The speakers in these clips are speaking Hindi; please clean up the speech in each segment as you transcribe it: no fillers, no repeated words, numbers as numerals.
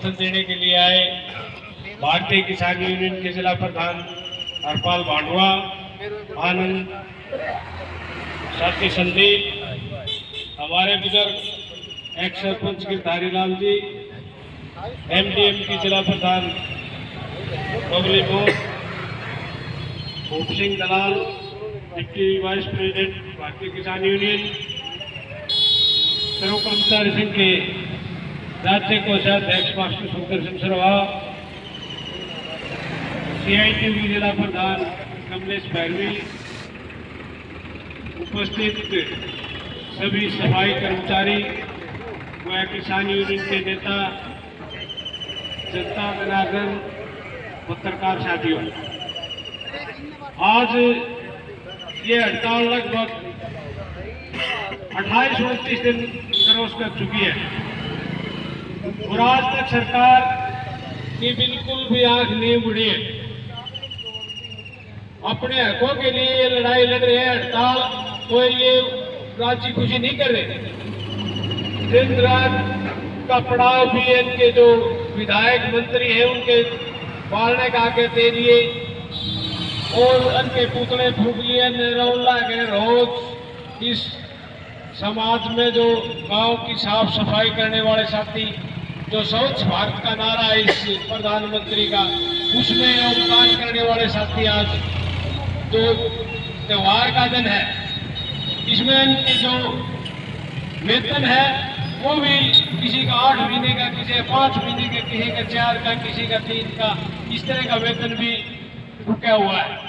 भाषण देने के लिए आए भारतीय किसान यूनियन के जिला प्रधान हरपाल भांडवा, आनंद साथी संदीप, हमारे बुजुर्ग एक्स सरपंच गिरधारी लाल जी, एमडीएम की जिला प्रधान बबली मोर, भूप Singh Dalal, deputy vice president भारतीय किसान यूनियन, सर्व कर्मचारी संघ के राज्य कोषाध्यक्ष मास्टर सुदर्शन सरवा, सीआईटीयू जिला प्रधान कमलेश भैरवी, उपस्थित सभी सफाई कर्मचारी व किसान यूनियन के नेता, जनता जनार्दन, पत्रकार साथियों, आज ये हड़ताल लगभग 28-29 दिन क्रॉस कर चुकी है और आज तक सरकार की बिल्कुल भी आंख नहीं मुड़ी है। अपने हकों के लिए ये लड़ाई लड़ रहे हैं, हड़ताल कोई ये राजी खुशी नहीं कर रहे। दिन रात का पड़ाव भी इनके जो विधायक मंत्री हैं उनके पालने का आगे दे दिए और उनके पुतले फूक लिए, निरौला के रोज इस समाज में जो गांव की साफ सफाई करने वाले साथी, जो स्वच्छ भारत का नारा है इस प्रधानमंत्री का, उसमें योगदान करने वाले साथी, आज जो त्योहार का दिन है इसमें इनके जो वेतन है वो भी किसी का 8 महीने का, किसी का 5 महीने का, किसी का 4 का, किसी का 3 का, इस तरह का वेतन भी रुका हुआ है।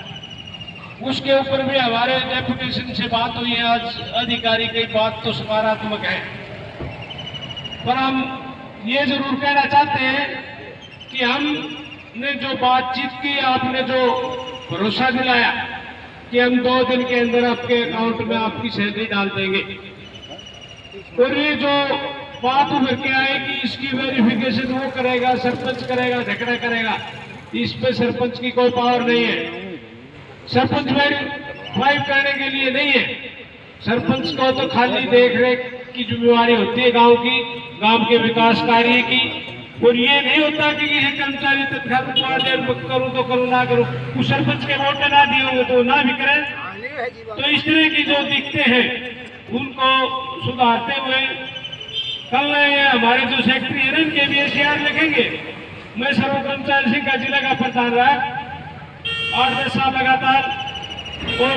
उसके ऊपर भी हमारे डेपुटेशन से बात हुई है। आज अधिकारी की बात तो सकारात्मक है, पर हम ये जरूर कहना चाहते हैं कि हमने जो बातचीत की, आपने जो भरोसा दिलाया कि हम 2 दिन के अंदर आपके अकाउंट में आपकी सैलरी डाल देंगे, और ये जो बात उभर के आए कि इसकी वेरिफिकेशन वो करेगा, सरपंच करेगा, झगड़ा करेगा, इस पे सरपंच की कोई पावर नहीं है। सरपंच वेरीफाई करने के लिए नहीं है। सरपंच को तो खाली देख रेख की जिम्मेवारी होती है गांव की, गांव के विकास कार्य की, और ये नहीं होता कि किसी कर्मचारी तत्काल करूं तो करूं, ना करूं, उस सरपंच के वोट ना दिए होंगे तो ना भी करें। तो इस तरह की जो दिखते हैं उनको सुधारते हुए कल हमारे जो सेक्रेटरी है इनके भी एसीआर लिखेंगे। मैं सर्व कर्मचारी संघ का जिला का प्रधान रहा 8-10 साल लगातार, और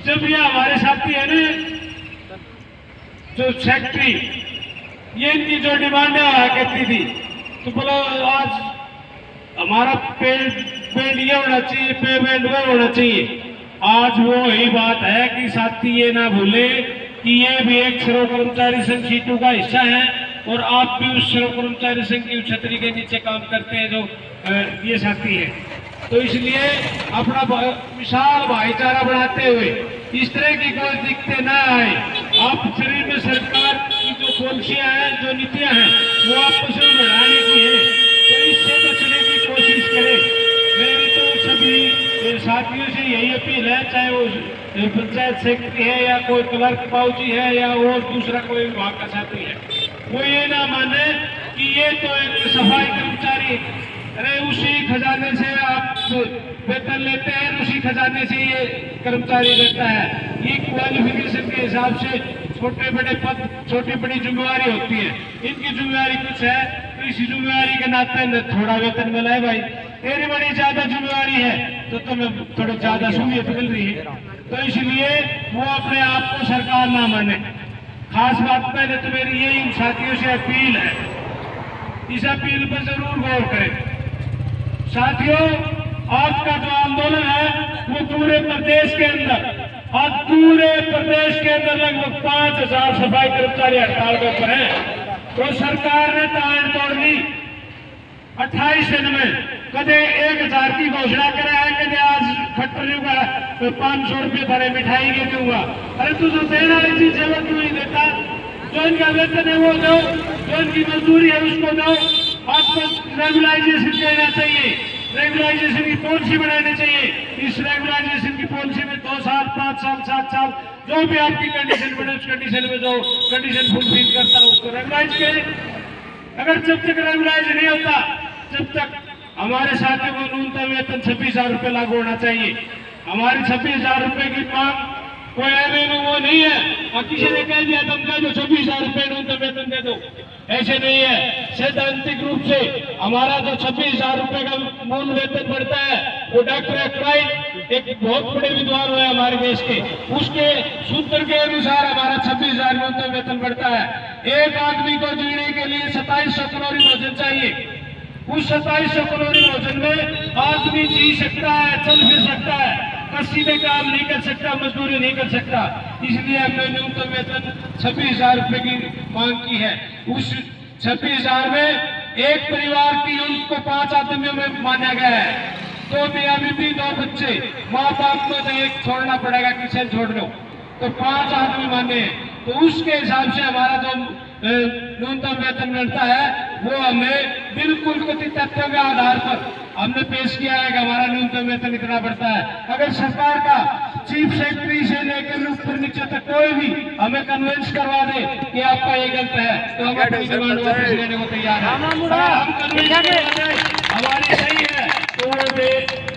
जब ये हमारे साथी है ना जो सेक्रेटरी, ये इनकी जो डिमांडें हुआ करती थी, तो बोलो आज हमारा पेमेंट ये होना चाहिए, पेमेंट वो होना चाहिए। आज वो यही बात है कि साथी ये ना भूले कि ये भी एक सर्व कर्मचारी संघ सीटू का हिस्सा है और आप भी उस सर्व कर्मचारी संघ की छतरी के नीचे काम करते हैं जो ये साथी है। तो इसलिए अपना विशाल भाईचारा बढ़ाते हुए इस तरह की कोई दिक्कतें ना आए। आप शरीर में सरकार की जो पॉलिसियां हैं, जो नीतियां हैं, वो आपस में बढ़ाने की है, तो इससे बचने की कोशिश करें। मेरी तो सभी साथियों से यही अपील है, चाहे वो पंचायत सेक्रेटरी है या कोई क्लर्क बाबूजी है या और दूसरा कोई विभाग का साथी है, वो ये ना माने कि ये तो एक सफाई कर्मचारी, अरे उसी खजाने से आप वेतन लेते हैं, उसी खजाने से ये कर्मचारी रहता है। ये क्वालिफिकेशन के हिसाब से छोटे बड़े पद, छोटी बड़ी जिम्मेवारी होती है, इनकी जिम्मेवारी कुछ है, तो इसी जिम्मेवारी के नाते थोड़ा वेतन मिला है। भाई तेरी बड़ी ज्यादा जिम्मेवारी है तो तुम्हें थोड़ी ज्यादा सहूलियत मिल रही है, तो इसलिए वो अपने आप को सरकार ना माने। खास बात पहले तो मेरी ये इन साथियों से अपील है, इस अपील पर जरूर गौर करें। साथियों, आज का जो आंदोलन है वो पूरे प्रदेश के अंदर, आज पूरे प्रदेश के अंदर लगभग 5000 सफाई कर्मचारी हड़ताल के ऊपर हैं। तो सरकार ने ताड़ तोड़ ली 28 दिन में, कदे 1000 की घोषणा करा है, कदे आज फैक्ट्री का 500 रुपये भरे मिठाई के दूंगा। अरे तू जो देना वाली चीज है वो क्यों नहीं देता? जो इनका वेतन है वो दो, जो इनकी मजदूरी है उसको दो। आपको रेगुलाइजेशन देना चाहिए, रेगुलाइजेशन की पॉलिसी बनानी चाहिए। इस रेगुलाइजेशन की पॉलिसी में 2 साल, 5 साल, 7 साल, जो भी आपकी कंडीशन बने उस कंडीशन में जो कंडीशन फुलफिल करता है उसको रेगुलाइज करें। अगर जब तक रेगुलाइज नहीं होता, जब तक हमारे साथियों को न्यूनतम वेतन 26,000 रुपये लागू होना चाहिए। हमारी 26,000 रुपये की मांग कोई वो नहीं है और किसी ने कह दिया तुम कह दो 26,000 रुपये न्यूनतम वेतन दे दो, ऐसे नहीं है। सैद्धांतिक रूप से हमारा जो 26,000 रुपये का मूल वेतन बढ़ता है वो डॉक्टर एक्राइट एक बहुत बड़े विद्वान हुए हमारे देश के, उसके सूत्र के अनुसार हमारा 26,000 न्यूनतम वेतन बढ़ता है। एक आदमी को जीने के लिए 2700 कैलोरी भोजन चाहिए। उस 2700 कैलोरी भोजन में आदमी जी सकता है, चल फिर सकता है, कसी में काम नहीं कर सकता, मजदूरी नहीं कर सकता। इसलिए हमने न्यूनतम वेतन 26,000 रुपये की मांग की है। उस 26,000 में एक परिवार की उनको 5 आदमियों में माना गया है। 2 मियां बीबी 2 बच्चे, माँ बाप को तो एक छोड़ना पड़ेगा, किसे छोड़ लो, तो 5 आदमी माने। तो उसके हिसाब से हमारा जो न्यूनतम वेतन मिलता है वो हमें बिल्कुल कथित तथ्यों के आधार पर हमने पेश किया है कि हमारा न्यूनतम वेतन इतना बढ़ता है। अगर सरकार का चीफ सेक्रेटरी से लेकर ऊपर नीचे तक कोई भी हमें कन्विंस करवा दे कि आपका ये गलत है, तो हम अपनी डिमांड वापस लेने को तैयार है। हम कन्विंस करवा दे हमारी सही है तो वो दे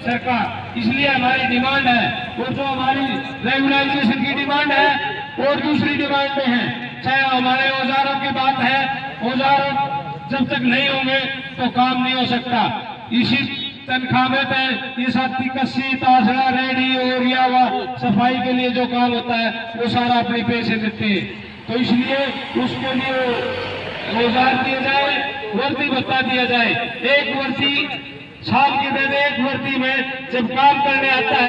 सरकार। इसलिए हमारी डिमांड है, वो जो हमारी रेगुलाइजेशन की डिमांड है और दूसरी डिमांड में है, चाहे हमारे औजारों की बात है, औजार जब तक नहीं होंगे तो काम नहीं हो सकता। इसी तनख्वाह में तो ये साथी कस्सी तासड़ा रेडी और या सफाई के लिए जो काम होता है वो सारा अपने पैसे देते हैं। तो इसलिए उसके लिए औजार दिए जाए, वर्दी भत्ता दिया जाए। एक वर्दी साल की दे दे, एक वर्दी में जब काम करने आता है